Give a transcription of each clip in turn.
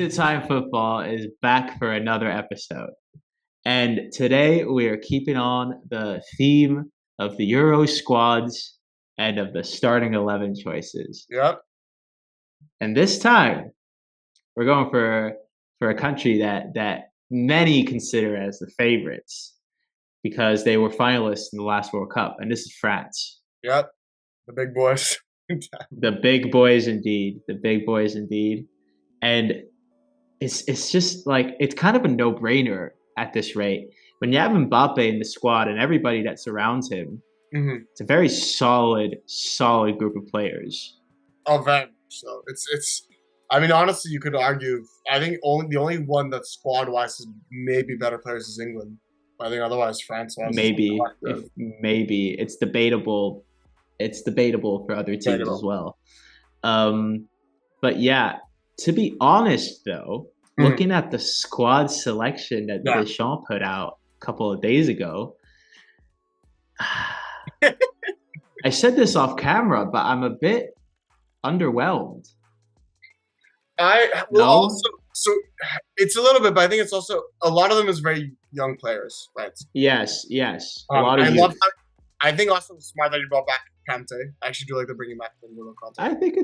Visit Time Football is back for another episode. And today we are keeping on the theme of the Euro squads and of the starting 11 choices. Yep. And this time we're going for a country that many consider as the favorites because they were finalists in the last World Cup, and this is France. Yep. The big boys. The big boys indeed. The big boys indeed. And it's just like, it's kind of a no-brainer at this rate. When you have Mbappe in the squad and everybody that surrounds him, it's a very solid group of players. Oh, very much so. It's. I mean, honestly, you could argue. I think the only one that squad-wise is maybe better players is England. I think otherwise France-wise. Maybe it's debatable. It's debatable for other teams as well. But yeah, to be honest though, looking at the squad selection that Deschamps put out a couple of days ago, I said this off camera, but I'm a bit underwhelmed. So it's a little bit, but I think it's also a lot of them is very young players, right? Yes. A lot of youth. I think also smart that you brought back Kante. I actually do like the bringing back Kante. I think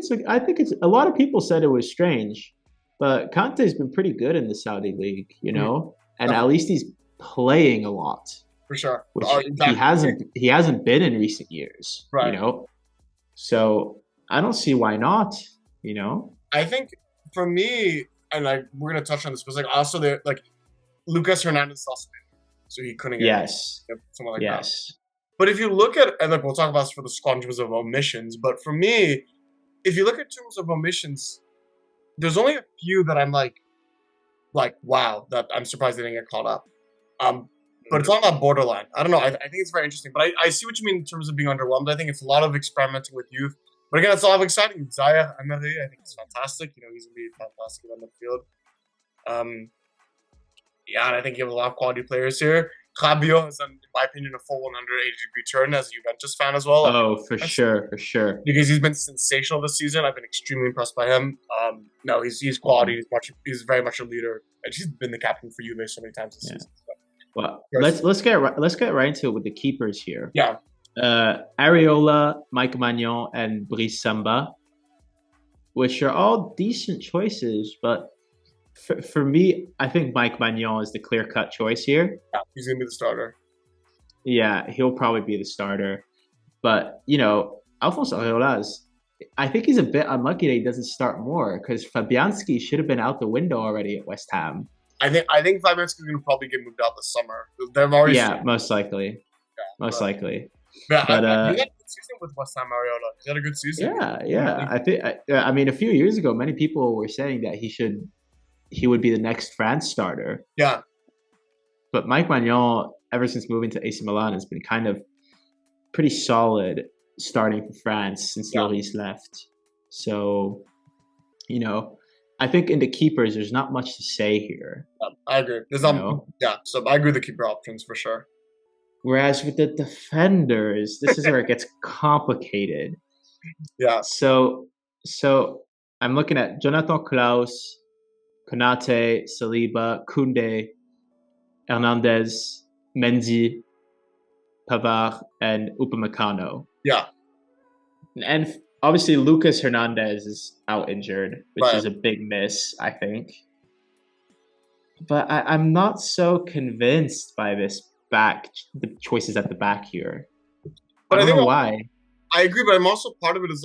it's a lot of people said it was strange, but Kante's been pretty good in the Saudi league, you know, and at least he's playing a lot. For sure. Which he hasn't been in recent years, right? You know, so I don't see why not. You know, I think for me, and we're gonna touch on this, but also there Lucas Hernandez also, so he couldn't get someone like that. But if you look at, and we'll talk about this for the squad in terms of omissions, but for me, if you look at terms of omissions, there's only a few that I'm like, wow, that I'm surprised they didn't get called up. But it's on that borderline. I don't know. I think it's very interesting. But I see what you mean in terms of being underwhelmed. I think it's a lot of experimenting with youth. But again, it's a lot of exciting. Zaya Emery, I think he's fantastic. You know, he's going to be fantastic on the field. And I think you have a lot of quality players here. Rabiot has done, in my opinion, a full 180-degree turn as a Juventus fan as well. Oh, for sure. Because he's been sensational this season. I've been extremely impressed by him. No, he's quality. He's very much a leader. And he's been the captain for Juve so many times this season. So. Well, let's get right into it with the keepers here. Yeah. Areola, Mike Maignan, and Brice Samba, which are all decent choices, but for me, I think Mike Maignan is the clear-cut choice here. Yeah, he's going to be the starter. Yeah, he'll probably be the starter. But, you know, Alphonse Areola I think he's a bit unlucky that he doesn't start more because Fabianski should have been out the window already at West Ham. I think Fabianski's going to probably get moved out this summer. They've already most likely. Yeah, most likely. Yeah, but he had a good season with West Ham, Areola. He had a good season. Yeah. I mean, a few years ago, many people were saying that he would be the next France starter. Yeah. But Mike Maignan, ever since moving to AC Milan, has been kind of pretty solid starting for France since Lloris left. So, you know, I think in the keepers, there's not much to say here. I agree. So I agree with the keeper options for sure. Whereas with the defenders, this is where it gets complicated. Yeah. So I'm looking at Jonathan Klaus, Konate, Saliba, Koundé, Hernandez, Mendy, Pavard, and Upamecano. Yeah. And obviously Lucas Hernandez is out injured, which is a big miss, I think. But I'm not so convinced by the choices at the back here. But I don't know why. I agree, but I'm also part of it is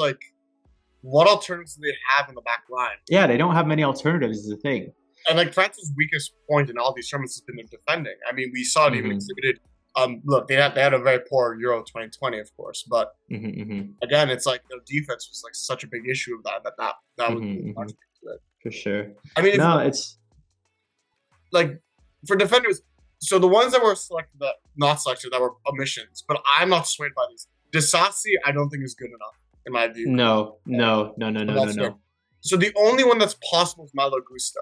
what alternatives do they have in the back line? Yeah, they don't have many alternatives is the thing. And France's weakest point in all these tournaments has been their defending. I mean, we saw it even exhibited. Look, they had a very poor Euro 2020, of course, but again, it's their defense was such a big issue of that was for sure. I mean, it's for defenders. So the ones that were selected, not selected, that were omissions, but I'm not swayed by these. Disasi, I don't think is good enough in my view. No. So the only one that's possible is Malo Gusto.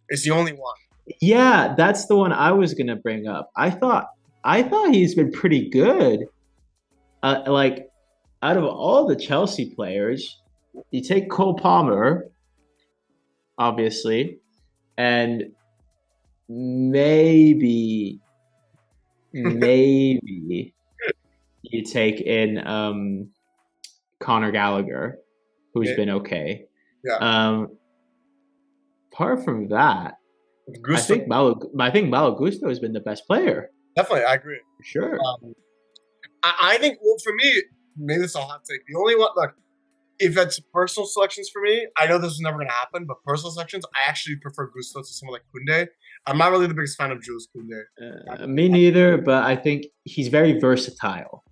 It's the only one. Yeah, that's the one I was gonna bring up. I thought he's been pretty good. Out of all the Chelsea players, you take Cole Palmer, obviously, and maybe you take in Conor Gallagher, who's been okay. Yeah. Apart from that, I think Malo Gusto has been the best player. Definitely, I agree. For sure. I think, well, for me, maybe it's a hot take. The only one, like, if it's personal selections for me, I know this is never going to happen, but personal selections, I actually prefer Gusto to someone like Koundé. I'm not really the biggest fan of Jules Koundé. Me neither, but I think he's very versatile.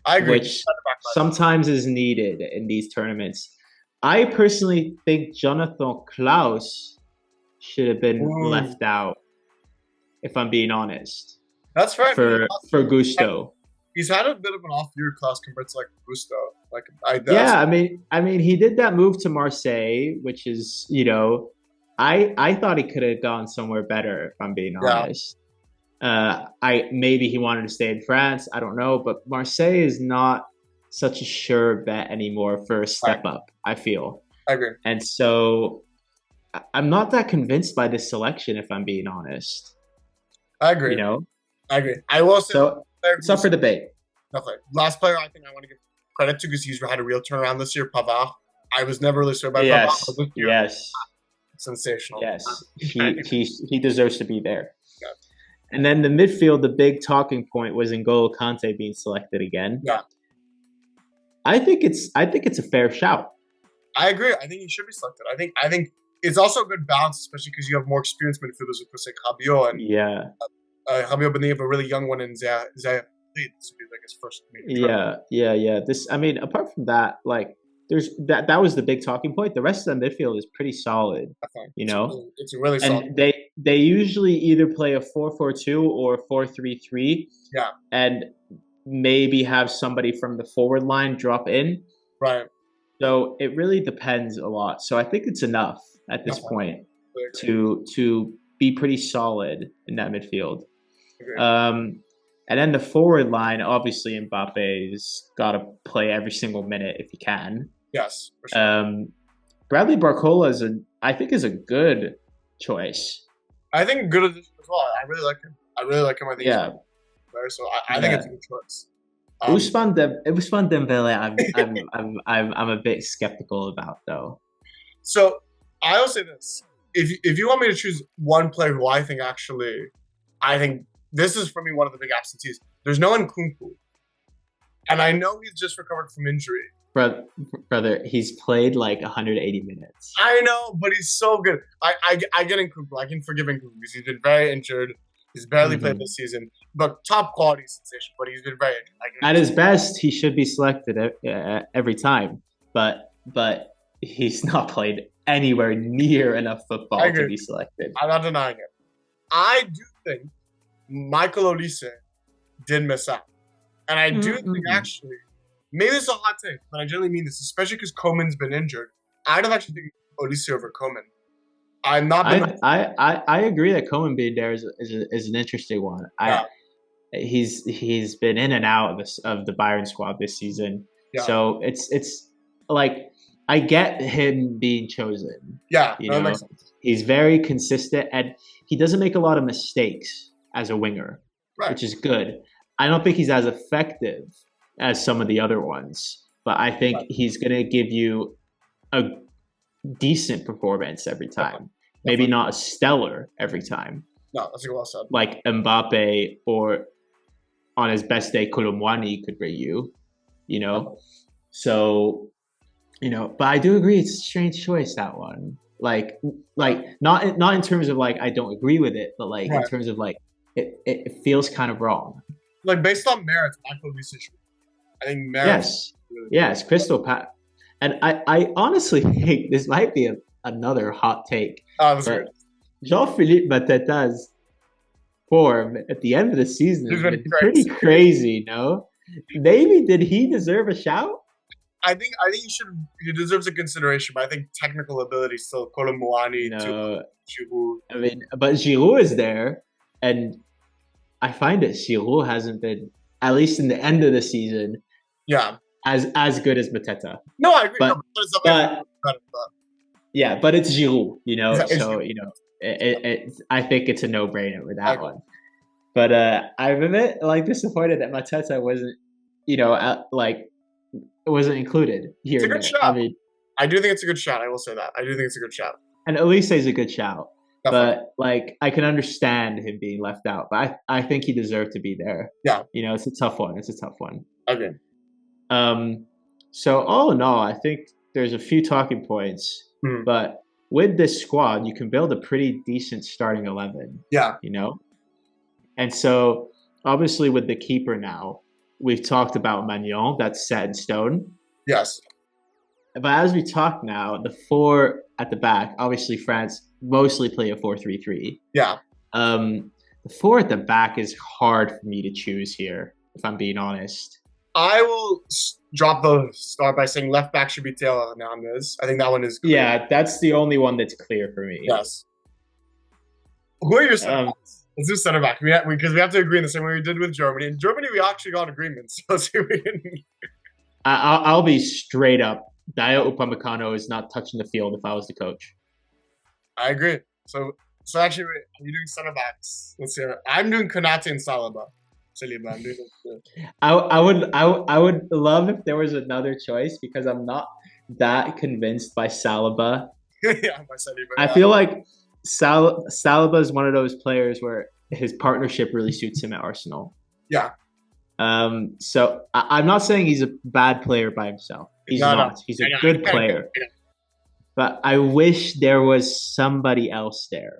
I agree. Which sometimes is needed in these tournaments. I personally think Jonathan Klaus should have been left out, if I'm being honest. That's fair. For Gusto. He's had a bit of an off year class compared to like Gusto. I mean, he did that move to Marseille, which is, I thought he could have gone somewhere better, if I'm being honest. Maybe he wanted to stay in France. I don't know, but Marseille is not such a sure bet anymore for a step up, I feel. I agree. And so I'm not that convinced by this selection, if I'm being honest. I agree. I agree. I will say. So it's up for debate. Definitely. Last player I think I want to give credit to because he's had a real turnaround this year, Pavard. I was never really sure about Pavard. Yes. Sensational. Yes. He deserves to be there. Yeah. And then the midfield, the big talking point was N'Golo Kante being selected again. Yeah. I think it's a fair shout. I agree. I think he should be selected. I think it's also a good balance, especially because you have more experienced midfielders with say Rabiot and Rabiot, but then you have a really young one in Zaya. This would be like his first major Yeah. This, I mean, apart from that, like there's that was the big talking point. The rest of the midfield is pretty solid. It's really solid. And they usually either play a 4-4-2 or a 4-3-3. Yeah. And maybe have somebody from the forward line drop in. Right. So it really depends a lot. So I think it's enough at this point to be pretty solid in that midfield. And then the forward line, obviously Mbappe's got to play every single minute if he can. Yes, for sure. Bradley Barcola is a good choice. I think good addition as well. I really like him. I think he's a good player, so I think it's a good choice. Ousmane Dembélé, I'm a bit skeptical about though. So I'll say this: if you want me to choose one player who I think this is for me one of the big absentees. There's no Nkunku, and I know he's just recovered from injury. Brother, he's played like 180 minutes. I know, but he's so good. I get Nkunku. I can forgive Nkunku because he's been very injured. He's barely played this season, but top quality sensation. But he's been very injured. At his best, he should be selected every time. But he's not played anywhere near enough football to be selected. I'm not denying it. I do think Michael Olise did miss out, and I do think actually maybe this is a hot take, but I generally mean this, especially because Koeman's been injured. I'd have actually think Olise over Koeman. I'm not. I agree that Koeman being there is an interesting one. He's been in and out of the Bayern squad this season, so it's like I get him being chosen. Yeah, that makes sense. He's very consistent and he doesn't make a lot of mistakes as a winger, which is good. I don't think he's as effective as some of the other ones, but I think he's going to give you a decent performance every time. Maybe not a stellar every time. No, that's well said. Like Mbappe or on his best day, Colomwani could bring you, So, but I do agree it's a strange choice, that one. Like not in terms of like I don't agree with it, but like in terms of like it feels kind of wrong. Like based on merits, Michael Olise. I think merits. Yes, Crystal Pat. And I honestly think this might be another hot take. Oh, that's weird. Jean-Philippe Mateta's form at the end of the season has been pretty crazy, no? Maybe did he deserve a shout? I think he deserves a consideration, but I think technical ability still Colomwani to Giroud. I mean, but Giroud is there, and I find that Giroud hasn't been, at least in the end of the season, as good as Mateta. No, I agree. But it's Giroud, I think it's a no-brainer with that one. But I'm a bit disappointed that Mateta wasn't, it wasn't included here. It's a good shot. I mean, I do think it's a good shot. I will say that. I do think it's a good shot. And Elise is a good shout. Definitely. But I can understand him being left out. But I think he deserved to be there. Yeah. It's a tough one. Okay. So all in all, I think there's a few talking points. But with this squad, you can build a pretty decent starting 11. Yeah. And so obviously with the keeper now, we've talked about Magnon. That's set in stone. Yes. But as we talk now, the 4 at the back, obviously France mostly play a 4-3-3. Yeah. The 4 at the back is hard for me to choose here, if I'm being honest. I will drop the start by saying left back should be Theo Hernandez. I think that one is clear. Yeah, that's the only one that's clear for me. Yes. Who are your center backs? Let's do center back. Because we have to agree in the same way we did with Germany. In Germany, we actually got agreements. So let's see if we can... I'll be straight up. Dayot Upamecano is not touching the field if I was the coach. I agree. So actually, you're doing center backs. Let's see. I'm doing Konate and Saliba. I would love if there was another choice because I'm not that convinced by Saliba. Yeah, by Saliba. I feel like Saliba is one of those players where his partnership really suits him at Arsenal. Yeah. So I'm not saying he's a bad player by himself. He's not. He's a good player. But I wish there was somebody else there,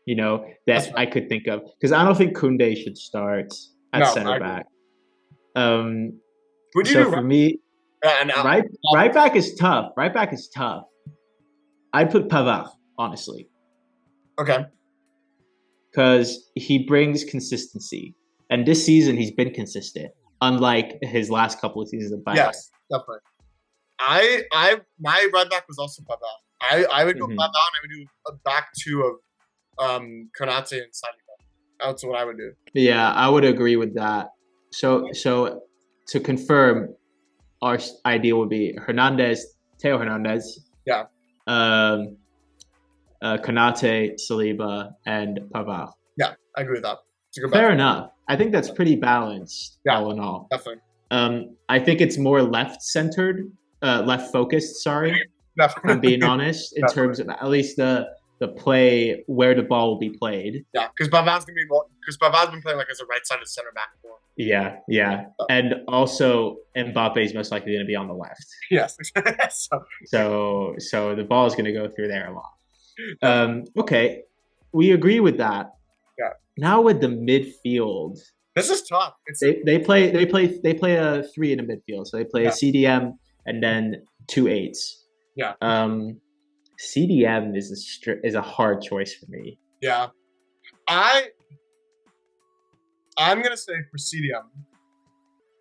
that I could think of. Because I don't think Koundé should start at center back. Would you so for me, right back is tough. Right back is tough. I'd put Pavard, honestly. Okay. Because he brings consistency. And this season, he's been consistent, unlike his last couple of seasons of Bayern. Yes, definitely. My right back was also Pavard. I would go Pavard, and I would do a back two of Konate and Saliba. That's what I would do. Yeah, I would agree with that. So to confirm, our idea would be Theo Hernandez. Yeah. Konate, Saliba, and Pavard. Yeah, I agree with that. Fair enough. I think that's pretty balanced, all in all. Definitely. I think it's more left-centered, left-focused, sorry, if I'm being honest, in terms of at least the play, where the ball will be played. Yeah, because Pavard's been playing as a right-sided center back before. Yeah. And also, Mbappe is most likely going to be on the left. Yes. So the ball is going to go through there a lot. Okay, we agree with that. Yeah. Now with the midfield, this is tough. They play a 3 in the midfield, so they play a CDM and then 2 8s. Yeah. CDM is a hard choice for me. Yeah. I'm gonna say for CDM,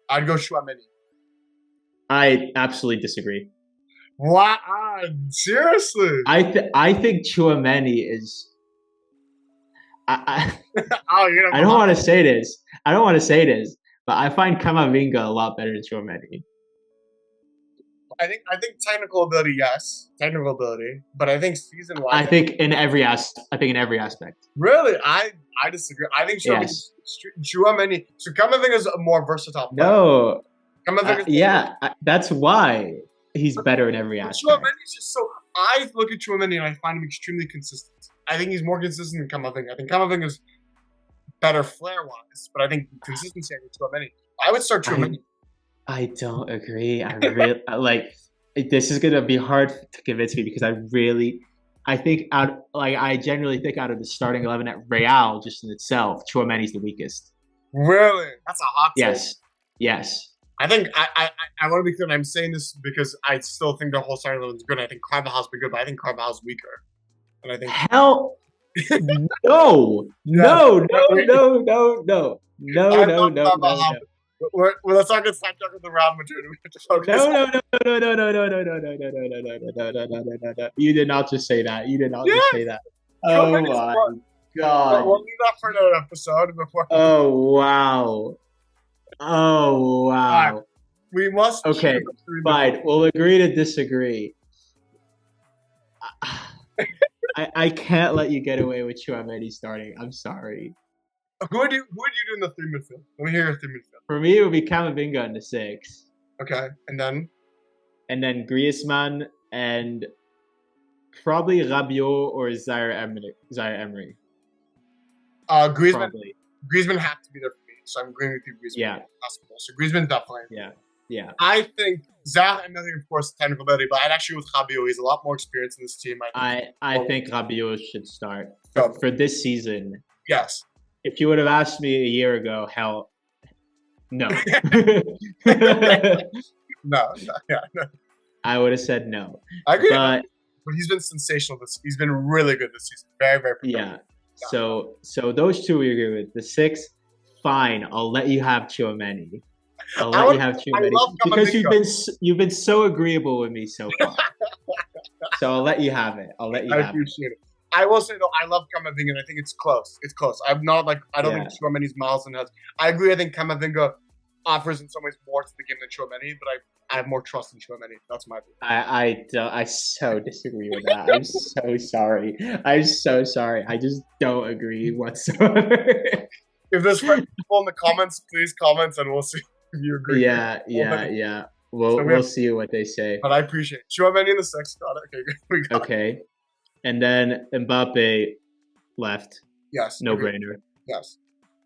I'd go Chouameni. I absolutely disagree. Wow, seriously? I think Chouameni is. I don't want to say this. But I find Camavinga a lot better than Chouameni. I think technical ability, yes, but I think season-wise. I think in every aspect. Really, I disagree. I think Chouameni. So Camavinga is a more versatile player. No, that's why he's better in every aspect. Chouameni is just so. I look at Chouameni and I find him extremely consistent. I think he's more consistent than Camavinga. I think Camavinga is better flair-wise, but I think consistency I Chouameni. I would start Chouameni. I don't agree. I really this is gonna be hard to convince me because I think I generally think out of the starting 11 at Real just in itself, Chouameni's the weakest. Really? That's a hot take. Yes. I think I want to be clear. I'm saying this because I still think the whole starting 11 is good. I think Carvajal's been good, but I think Carvajal's weaker. And I think hell no. Let's not get sidetracked with the Real Madrid. No. You did not just say that. Just say that. Oh my God. We'll leave that for another episode before. Oh wow. Right. We must. Okay, fine. We'll agree to disagree. I can't let you get away with Chouameni starting. I'm sorry. Who would you do in the 3 midfield? Let me hear your 3 midfield. For me, it would be Camavinga in the 6. Okay, and then Griezmann and probably Rabiot or Zaire Emery. Griezmann have to be there for me, so I'm agreeing with you. Griezmann, yeah. Possible. So Griezmann definitely. Yeah. I think Zaire Emery, of course, technical ability, but I'd actually with Rabiot. He's a lot more experienced in this team. I think Rabiot should start for this season. Yes. If you would have asked me a year ago, hell, no. No. I would have said no. I agree. But he's been sensational. He's been really good this season. Very, very productive. Yeah. So those two we agree with. The 6, fine. I'll let you have Chouameni. Because you've been so agreeable with me so far. So I'll let you have it. I appreciate it. I will say though, I love Camavinga, and I think it's close. It's close. I don't think Chouameni's miles and heads. I agree. I think Camavinga offers in some ways more to the game than Chouameni, but I have more trust in Chouameni. That's my opinion. I so disagree with that. I'm so sorry. I'm so sorry. I just don't agree whatsoever. If there's people in the comments, please comment, and we'll see if you agree. Yeah. We'll see what they say. But I appreciate it. Chouameni in the 6. Got it. Okay. And then Mbappe left. Yes. No brainer. Yes.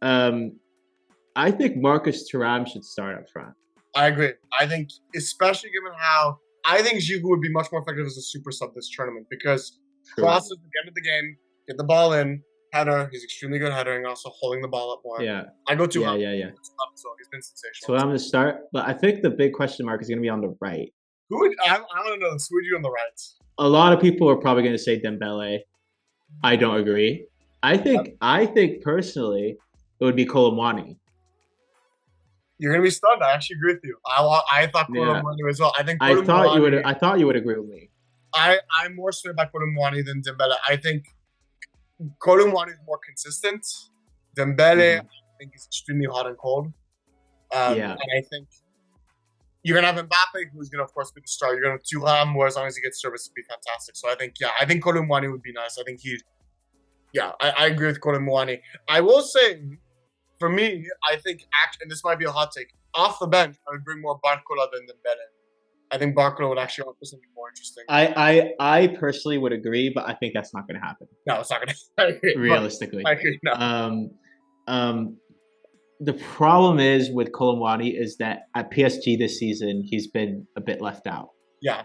I think Marcus Thuram should start up front. I agree. I think, especially given how I think Giroud would be much more effective as a super sub this tournament because crosses at the end of the game, get the ball in, header. He's extremely good headering, also holding the ball up more. Yeah. I go to Yeah. So he's been sensational. So I'm going to start, but I think the big question mark is going to be on the right. I want to know this. Who would you on the right? A lot of people are probably going to say Dembélé. I don't agree. I think personally it would be Colomwani. You're gonna be stunned. I actually agree with you. I thought Colomwani as well. I thought you would agree with me. I'm more swayed by Colomwani than Dembélé. I think Colomwani is more consistent. Dembélé, I think, is extremely hot and cold. And I think you're going to have Mbappe, who's going to, of course, be the star. You're going to have Thuram, who, as long as he gets service, would be fantastic. So I think Colomwani would be nice. I think I agree with Colomwani. I will say, for me, I think, and this might be a hot take, off the bench, I would bring more Barcola than Dembélé. I think Barcola would actually offer something more interesting. I personally would agree, but I think that's not going to happen. No, it's not going to happen. Realistically. I agree. No. The problem is with Colomwani is that at PSG this season, he's been a bit left out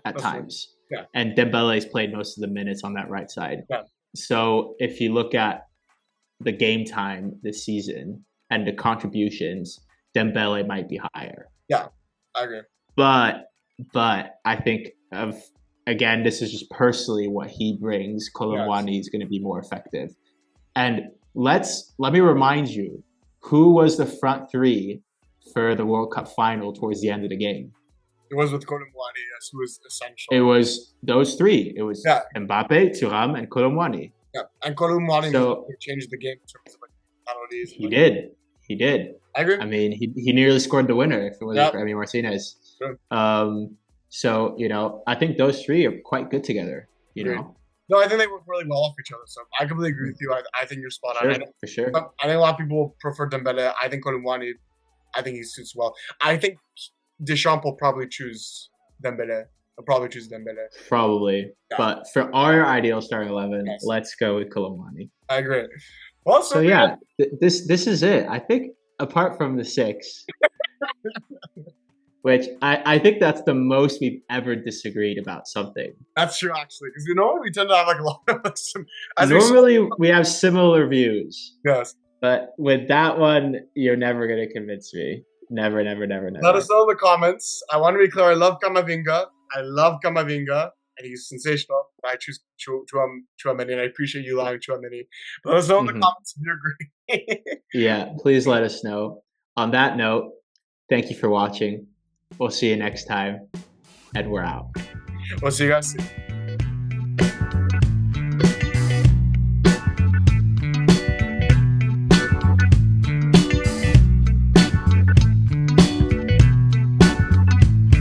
at times. True. Yeah. And Dembele's played most of the minutes on that right side. Yeah. So if you look at the game time this season and the contributions, Dembélé might be higher. Yeah, I agree. But I think again, this is just personally what he brings. Colomwani is going to be more effective. And let me remind you, who was the front three for the World Cup final towards the end of the game? It was with Colomwani, yes, who was essential. It was those three. It was Mbappe, Thuram, and Colomwani. Yeah, and Colomwani changed the game in terms of penalties. He did. I agree. I mean, he nearly scored the winner if it wasn't for Emi Martinez. Sure. So, I think those three are quite good together, know? No, I think they work really well off each other. So I completely agree with you. I think you're spot on. For sure. I think a lot of people prefer Dembélé. I think Colomwani, he suits well. I think Deschamps will probably choose Dembélé. Probably. Yeah. But for our ideal starting 11, let's go with Colomwani. I agree. Well, so this is it. I think apart from the 6, which I think that's the most we've ever disagreed about something. That's true, actually, because we tend to have a lot of some. Normally, we have similar views. Yes. But with that one, you're never going to convince me. Never. Let us know in the comments. I want to be clear. I love Camavinga, and he's sensational. I choose Chouameni, and I appreciate you allowing Chouameni. Let us know in the comments if you agree. Yeah, please let us know. On that note, thank you for watching. We'll see you next time, and we're out. We'll see you guys soon.